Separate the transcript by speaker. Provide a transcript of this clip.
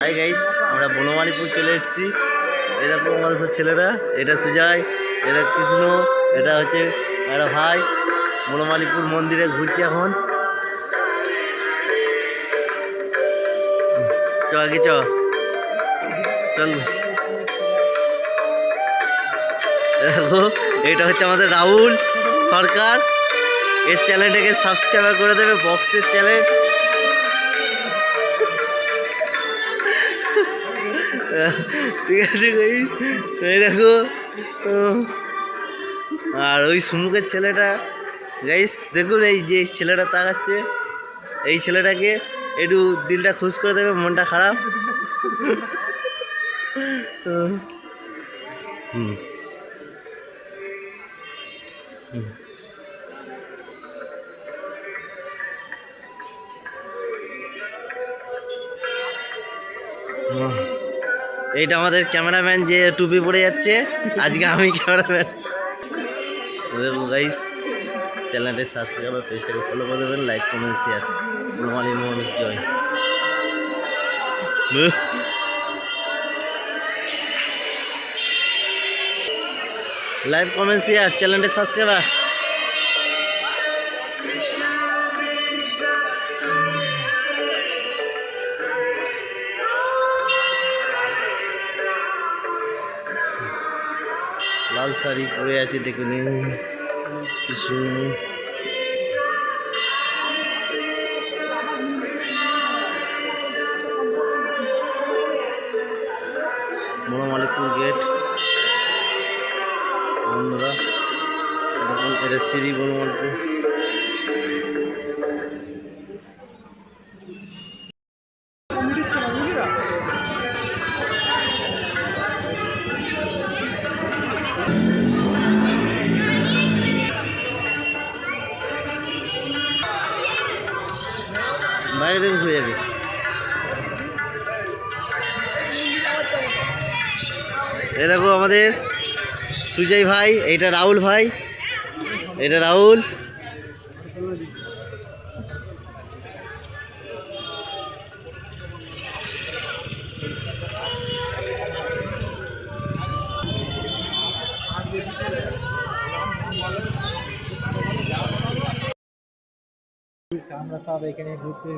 Speaker 1: Hi guys, আমরা বনমালীপুর চলে এসেছি। এই দেখো আমাদের সব ছেলেরা, এটা সুজয়, এটা কৃষ্ণ, এটা হচ্ছে একটা ভাই। বনমালীপুর মন্দিরে ঘুরছি এখন। চ আগে চল। দেখো এটা হচ্ছে আমাদের রাহুল সরকার। এর চ্যানেলটাকে সাবস্ক্রাইব করে দেবে, বক্সের চ্যানেল। ঠিক আছে এই দেখো। আর ওই সুমুখের ছেলেটা গাইস দেখুন, এই যে ছেলেটা তাকাচ্ছে, এই ছেলেটাকে একটু দিলটা খুশ করে দেবে, মনটা খারাপ। হুম এইটা আমাদের ক্যামেরাম্যান যে টুপি পরে যাচ্ছে, আজকে আমি ক্যামেরাম্যান। গাইস চ্যানেলটি সাবস্ক্রাইব করে পেজটাকে ফলো করে দেবেন, লাইক কমেন্ট শেয়ার। বনমালী মোহন জয়। লাইক কমেন্ট শেয়ার, চ্যানেলটি সাবস্ক্রাইব। লাল শাড়ি পরে আছে দেখুন কৃষ্ণ। বনমালীপুর গেট বন্ধুরা, দেখুন এটা শ্রী বনমালীপুর। বাইরে থেকে ঘুরে যাবে। এই দেখো আমাদের সুজয় ভাই, এইটা রাহুল ভাই, এটা রাহুল।
Speaker 2: আমরা সব এখানে ঘুরতে